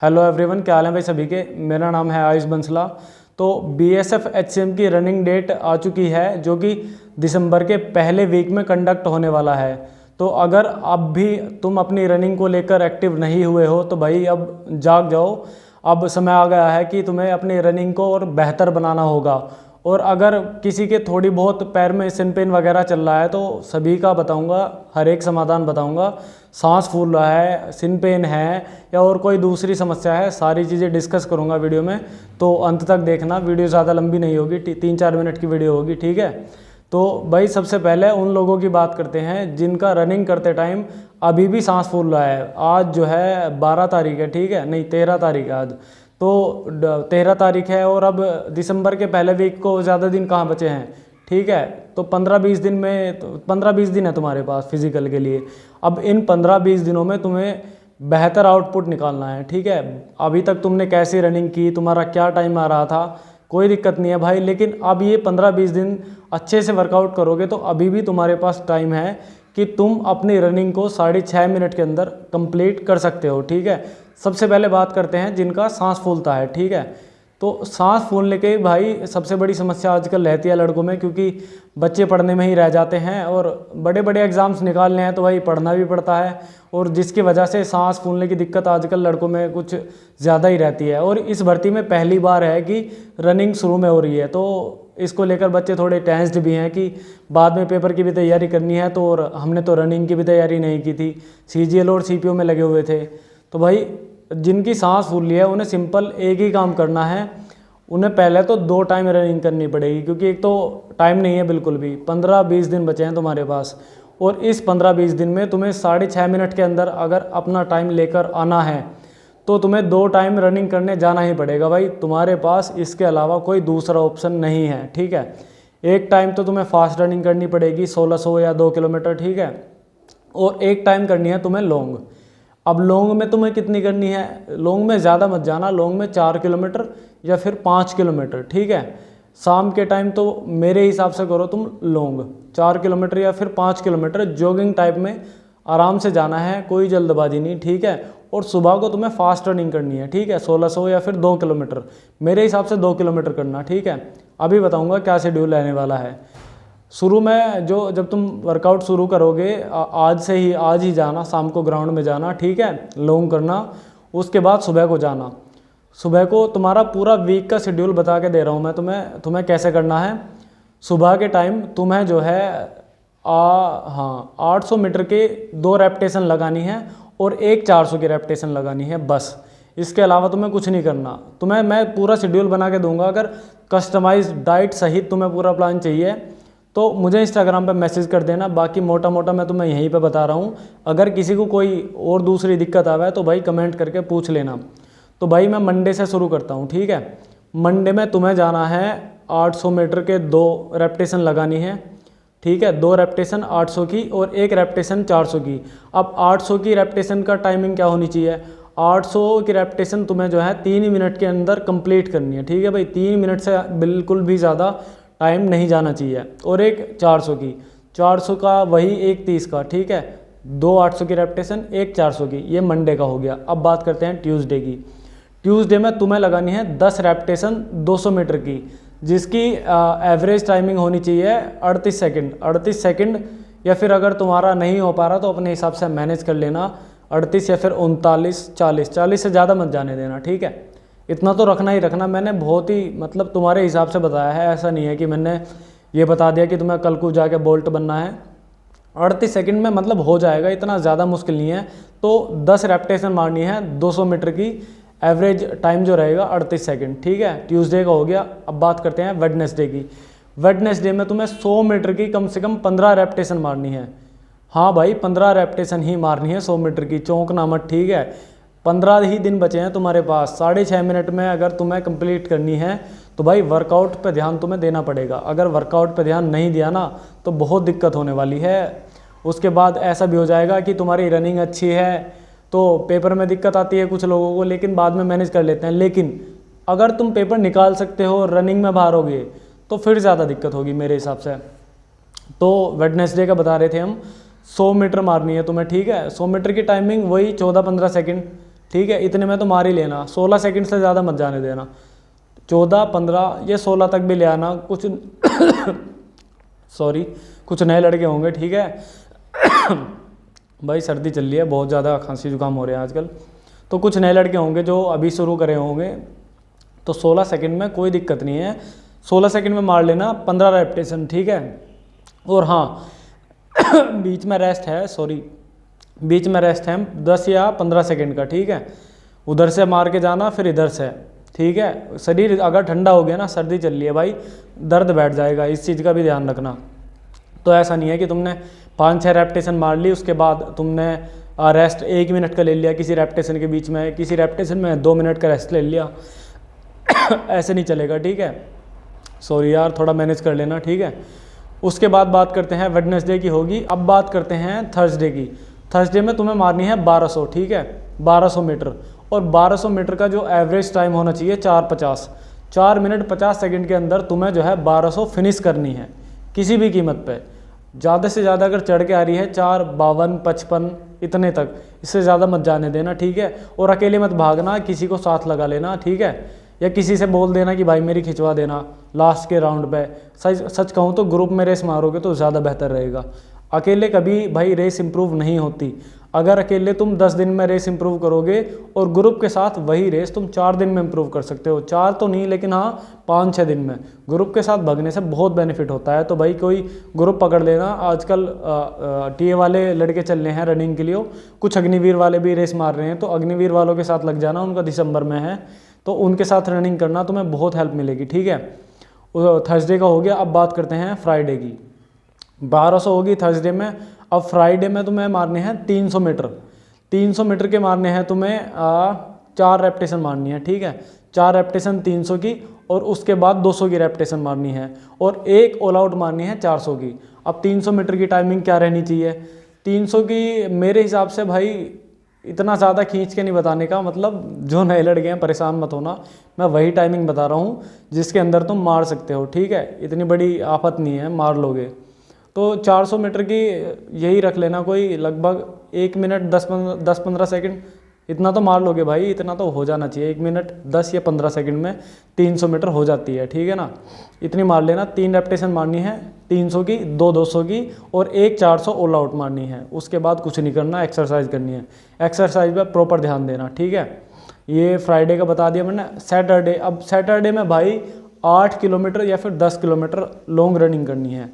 Hello everyone, क्या हाल है भाई सभी के। मेरा नाम है आयुष बंसला। तो बीएसएफ एचसीएम की रनिंग डेट आ चुकी है जो कि दिसंबर के पहले वीक में कंडक्ट होने वाला है। तो अगर अब भी तुम अपनी रनिंग को लेकर एक्टिव नहीं हुए हो तो भाई अब जाग जाओ। अब समय आ गया है कि तुम्हें अपनी रनिंग को और बेहतर बनाना होगा। और अगर किसी के थोड़ी बहुत पैर में सिन पेन वगैरह चल रहा है तो सभी का बताऊंगा, हर एक समाधान बताऊंगा। सांस फूल रहा है, सिन पेन है या और कोई दूसरी समस्या है, सारी चीज़ें डिस्कस करूंगा वीडियो में। तो अंत तक देखना, वीडियो ज़्यादा लंबी नहीं होगी, 3-4 मिनट की वीडियो होगी, ठीक है। तो भाई सबसे पहले उन लोगों की बात करते हैं जिनका रनिंग करते टाइम अभी भी सांस फूल रहा है। आज जो है 12 तारीख है, ठीक है, नहीं 13 तारीख है आज। तो 13 तारीख है और अब दिसंबर के पहले वीक को ज़्यादा दिन कहाँ बचे हैं, ठीक है। तो 15-20 दिन में, तो 15-20 दिन है तुम्हारे पास फिजिकल के लिए। अब इन 15-20 दिनों में तुम्हें बेहतर आउटपुट निकालना है, ठीक है। अभी तक तुमने कैसी रनिंग की, तुम्हारा क्या टाइम आ रहा था, कोई दिक्कत नहीं है भाई। लेकिन अब ये 15-20 दिन अच्छे से वर्कआउट करोगे तो अभी भी तुम्हारे पास टाइम है कि तुम अपनी रनिंग को 6.5 मिनट के अंदर कंप्लीट कर सकते हो, ठीक है। सबसे पहले बात करते हैं जिनका सांस फूलता है, ठीक है। तो सांस फूलने के भाई सबसे बड़ी समस्या आजकल रहती है लड़कों में, क्योंकि बच्चे पढ़ने में ही रह जाते हैं और बड़े बड़े एग्जाम्स निकालने हैं तो भाई पढ़ना भी पड़ता है। और जिसकी वजह से सांस फूलने की दिक्कत आजकल लड़कों में कुछ ज़्यादा ही रहती है। और इस भर्ती में पहली बार है कि रनिंग शुरू में हो रही है, तो इसको लेकर बच्चे थोड़े टेंस्ड भी हैं कि बाद में पेपर की भी तैयारी करनी है। तो और हमने तो रनिंग की भी तैयारी नहीं की थी, सीजीएल और सीपीओ में लगे हुए थे। तो भाई जिनकी सांस फूल रही है उन्हें सिंपल एक ही काम करना है। उन्हें पहले तो 2 टाइम रनिंग करनी पड़ेगी, क्योंकि एक तो टाइम नहीं है बिल्कुल भी। 15-20 दिन बचे हैं तुम्हारे पास और इस 15-20 दिन में तुम्हें 6.5 मिनट के अंदर अगर अपना टाइम लेकर आना है तो तुम्हें 2 टाइम रनिंग करने जाना ही पड़ेगा भाई। तुम्हारे पास इसके अलावा कोई दूसरा ऑप्शन नहीं है, ठीक है। एक टाइम तो तुम्हें फास्ट रनिंग करनी पड़ेगी 1600 या 2 किलोमीटर, ठीक है। और एक टाइम करनी है तुम्हें लॉन्ग। अब लॉन्ग में तुम्हें कितनी करनी है, लॉन्ग में ज़्यादा मत जाना, लॉन्ग में 4 किलोमीटर या फिर 5 किलोमीटर, ठीक है। शाम के टाइम तो मेरे हिसाब से करो तुम लॉन्ग 4 किलोमीटर या फिर 5 किलोमीटर जॉगिंग टाइप में आराम से जाना है, कोई जल्दबाजी नहीं, ठीक है। और सुबह को तुम्हें फास्ट रनिंग करनी है, ठीक है, 1600 या फिर 2 किलोमीटर, मेरे हिसाब से 2 किलोमीटर करना, ठीक है। अभी बताऊंगा क्या शेड्यूल रहने वाला है। शुरू में जब तुम वर्कआउट शुरू करोगे आज से ही, आज ही जाना, शाम को ग्राउंड में जाना, ठीक है, लॉन्ग करना। उसके बाद सुबह को जाना। सुबह को तुम्हारा पूरा वीक का शेड्यूल बता के दे रहा हूँ मैं तुम्हें कैसे करना है। सुबह के टाइम तुम्हें जो है 800 मीटर के 2 रेपिटेशन लगानी है और एक 400 की रेपिटेशन लगानी है, बस। इसके अलावा तुम्हें कुछ नहीं करना। तुम्हें मैं पूरा शेड्यूल बना के दूंगा। अगर कस्टमाइज डाइट सहित तुम्हें पूरा प्लान चाहिए तो मुझे इंस्टाग्राम पे मैसेज कर देना। बाकी मोटा मोटा मैं तुम्हें यहीं पे बता रहा हूँ। अगर किसी को कोई और दूसरी दिक्कत आवे तो भाई कमेंट करके पूछ लेना। तो भाई मैं मंडे से शुरू करता हूँ, ठीक है। मंडे में तुम्हें जाना है 800 मीटर के 2 रेपिटेशन लगानी है, ठीक है। 2 रेपिटेशन 800 की और एक रेपिटेशन 400 की। अब 800 की रेपिटेशन का टाइमिंग क्या होनी चाहिए, 800 की रेपिटेशन तुम्हें जो है 3 मिनट के अंदर कंप्लीट करनी है, ठीक है भाई। 3 मिनट से बिल्कुल भी ज़्यादा टाइम नहीं जाना चाहिए। और एक 400 की, 400 का वही एक 30 का, ठीक है। 2 800 की रेपिटेशन, एक 400 की। ये मंडे का हो गया। अब बात करते हैं ट्यूसडे की। ट्यूसडे में तुम्हें लगानी है 10 रेपिटेशन 200 मीटर की, जिसकी एवरेज टाइमिंग होनी चाहिए 38 सेकंड। 38 सेकंड या फिर अगर तुम्हारा नहीं हो पा रहा तो अपने हिसाब से मैनेज कर लेना, 38 या फिर 39, 40 से ज़्यादा मत जाने देना, ठीक है। इतना तो रखना ही रखना। मैंने बहुत ही मतलब तुम्हारे हिसाब से बताया है, ऐसा नहीं है कि मैंने ये बता दिया कि तुम्हें कल को जाके बोल्ट बनना है। 38 सेकंड में मतलब हो जाएगा, इतना ज़्यादा मुश्किल नहीं है। तो 10 रेपिटेशन मारनी है 200 मीटर की, एवरेज टाइम जो रहेगा 38 सेकंड, ठीक है। ट्यूसडे का हो गया। अब बात करते हैं वेडनेसडे की। वेडनेसडे में तुम्हें 100 मीटर की कम से कम 15 रेपिटेशन मारनी है। हाँ भाई 15 रेपिटेशन ही मारनी है 100 मीटर की, चौंकना मत, ठीक है। 15 ही दिन बचे हैं तुम्हारे पास। 6.5 मिनट में अगर तुम्हें कंप्लीट करनी है तो भाई वर्कआउट पे ध्यान तुम्हें देना पड़ेगा। अगर वर्कआउट पे ध्यान नहीं दिया ना तो बहुत दिक्कत होने वाली है। उसके बाद ऐसा भी हो जाएगा कि तुम्हारी रनिंग अच्छी है तो पेपर में दिक्कत आती है कुछ लोगों को, लेकिन बाद में मैनेज कर लेते हैं। लेकिन अगर तुम पेपर निकाल सकते हो, रनिंग में बाहर होगे, तो फिर ज़्यादा दिक्कत होगी मेरे हिसाब से। तो वेडनेसडे का बता रहे थे हम, 100 मीटर मारनी है तुम्हें, ठीक है। 100 मीटर की टाइमिंग वही 14-15 सेकंड, ठीक है, इतने में तो मार ही लेना, 16 सेकंड से ज़्यादा मत जाने देना, 14, 15 ये 16 तक भी ले आना। कुछ सॉरी, कुछ नए लड़के होंगे, ठीक है भाई सर्दी चल रही है, बहुत ज़्यादा खांसी जुकाम हो रहे हैं आजकल, तो कुछ नए लड़के होंगे जो अभी शुरू करे होंगे, तो 16 सेकंड में कोई दिक्कत नहीं है, 16 सेकंड में मार लेना 15 रेपिटेशन, ठीक है। और हाँ बीच में रेस्ट है, सॉरी बीच में रेस्ट है 10 या 15 सेकंड का, ठीक है। उधर से मार के जाना फिर इधर से, ठीक है। शरीर अगर ठंडा हो गया ना, सर्दी चल रही है भाई, दर्द बैठ जाएगा, इस चीज़ का भी ध्यान रखना। तो ऐसा नहीं है कि तुमने 5-6 रेपिटेशन मार ली, उसके बाद तुमने रेस्ट 1 मिनट का ले लिया किसी रेपिटेशन के बीच में, किसी रेपिटेशन में 2 मिनट का रेस्ट ले लिया ऐसे नहीं चलेगा, ठीक है। सॉरी यार, थोड़ा मैनेज कर लेना, ठीक है। उसके बाद बात करते हैं वेडनेसडे की होगी। अब बात करते हैं थर्सडे की। थर्सडे में तुम्हें मारनी है 1200, ठीक है, 1200 मीटर। और 1200 मीटर का जो एवरेज टाइम होना चाहिए 4:50, 4 मिनट 50 सेकंड के अंदर तुम्हें जो है 1200 फिनिश करनी है किसी भी कीमत पे। ज़्यादा से ज़्यादा अगर चढ़ के आ रही है 4:52, 55 इतने तक, इससे ज़्यादा मत जाने देना, ठीक है। और अकेले मत भागना, किसी को साथ लगा लेना, ठीक है। या किसी से बोल देना कि भाई मेरी खिंचवा देना लास्ट के राउंड पे। सच कहूँ तो ग्रुप में रेस मारोगे तो ज़्यादा बेहतर रहेगा। अकेले कभी भाई रेस इंप्रूव नहीं होती। अगर अकेले तुम 10 दिन में रेस इंप्रूव करोगे और ग्रुप के साथ वही रेस तुम 4 दिन में इंप्रूव कर सकते हो, 4 तो नहीं लेकिन हाँ 5-6 दिन में। ग्रुप के साथ भागने से बहुत बेनिफिट होता है। तो भाई कोई ग्रुप पकड़ लेना। आजकल टीए वाले लड़के चल रहे हैं रनिंग के लिए, कुछ अग्निवीर वाले भी रेस मार रहे हैं, तो अग्निवीर वालों के साथ लग जाना, उनका दिसंबर में है, तो उनके साथ रनिंग करना, तुम्हें बहुत हेल्प मिलेगी, ठीक है। थर्सडे का हो गया। अब बात करते हैं फ्राइडे की। 1200 होगी थर्सडे में। अब फ्राइडे में तुम्हें मारने हैं 300 मीटर। 300 मीटर के मारने हैं तुम्हें 4 रेपिटेशन मारनी है, ठीक है। 4 रेपिटेशन 300 की, और उसके बाद 200 की रेपिटेशन मारनी है, और एक ऑल आउट मारनी है 400 की। अब 300 मीटर की टाइमिंग क्या रहनी चाहिए? 300 की मेरे हिसाब से भाई इतना ज़्यादा खींच के नहीं बताने का, मतलब जो नए लड़के हैं परेशान मत होना, मैं वही टाइमिंग बता रहा हूँ जिसके अंदर तुम मार सकते हो, ठीक है। इतनी बड़ी आफत नहीं है, मार लोगे। तो 400 मीटर की यही रख लेना, कोई लगभग 1 मिनट 10-15 सेकंड, इतना तो मार लोगे भाई, इतना तो हो जाना चाहिए। 1 मिनट 10 या 15 सेकंड में 300 मीटर हो जाती है, ठीक है ना। इतनी मार लेना। 3 रेपिटेशन मारनी है 300 की, 2 200 की, और एक 400 ऑल आउट मारनी है। उसके बाद कुछ नहीं करना, एक्सरसाइज करनी है। एक्सरसाइज पर प्रॉपर ध्यान देना, ठीक है। ये फ्राइडे का बता दिया मैंने। सैटरडे, अब सैटरडे में भाई 8 किलोमीटर या फिर 10 किलोमीटर लॉन्ग रनिंग करनी है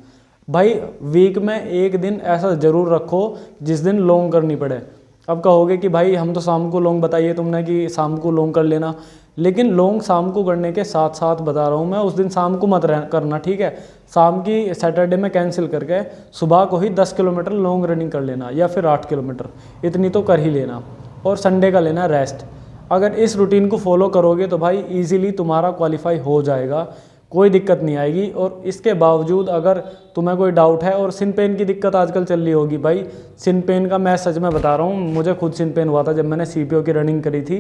भाई। वीक में एक दिन ऐसा ज़रूर रखो जिस दिन लॉन्ग करनी पड़े। अब कहोगे कि भाई हम तो शाम को लॉन्ग बताइए तुमने कि शाम को लॉन्ग कर लेना, लेकिन लॉन्ग शाम को करने के साथ साथ बता रहा हूँ मैं, उस दिन शाम को मत करना, ठीक है। शाम की सैटरडे में कैंसिल करके सुबह को ही 10 किलोमीटर लॉन्ग रनिंग कर लेना, या फिर 8 किलोमीटर, इतनी तो कर ही लेना। और संडे का लेना रेस्ट। अगर इस रूटीन को फॉलो करोगे तो भाई ईजिली तुम्हारा क्वालिफाई हो जाएगा, कोई दिक्कत नहीं आएगी। और इसके बावजूद अगर तुम्हें कोई डाउट है, और सिन पेन की दिक्कत आजकल चल रही होगी भाई, सिन पेन का मैं सच में बता रहा हूँ, मुझे खुद सिन पेन हुआ था जब मैंने सीपीओ की रनिंग करी थी।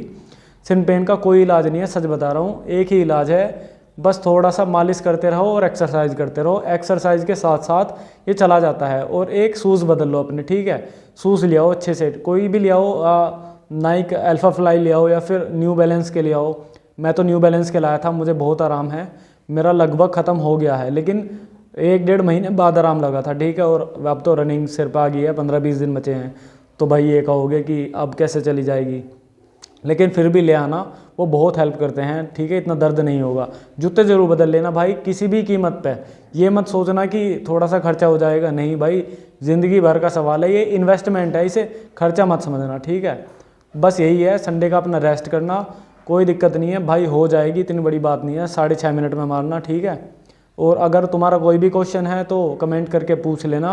सिन पेन का कोई इलाज नहीं है, सच बता रहा हूँ, एक ही इलाज है, बस थोड़ा सा मालिश करते रहो और एक्सरसाइज करते रहो। एक्सरसाइज के साथ साथ ये चला जाता है। और एक शूज़ बदल लो अपने, ठीक है। शूज़ ले आओ अच्छे से, कोई भी ले आओ, नाइक अल्फा फ्लाई ले आओ या फिर न्यू बैलेंस के ले आओ। मैं तो न्यू बैलेंस के लाया था, मुझे बहुत आराम है, मेरा लगभग ख़त्म हो गया है, लेकिन 1-1.5 महीने बाद आराम लगा था, ठीक है। और अब तो रनिंग सिर पर आ गई है, 15-20 दिन बचे हैं, तो भाई ये कहोगे कि अब कैसे चली जाएगी, लेकिन फिर भी ले आना, वो बहुत हेल्प करते हैं, ठीक है। इतना दर्द नहीं होगा। जूते ज़रूर बदल लेना भाई, किसी भी कीमत पे। ये मत सोचना कि थोड़ा सा खर्चा हो जाएगा, नहीं भाई, ज़िंदगी भर का सवाल है, ये इन्वेस्टमेंट है, इसे खर्चा मत समझना, ठीक है। बस यही है, संडे का अपना रेस्ट करना, कोई दिक्कत नहीं है भाई, हो जाएगी, इतनी बड़ी बात नहीं है। 6.5 मिनट में मारना, ठीक है। और अगर तुम्हारा कोई भी क्वेश्चन है तो कमेंट करके पूछ लेना,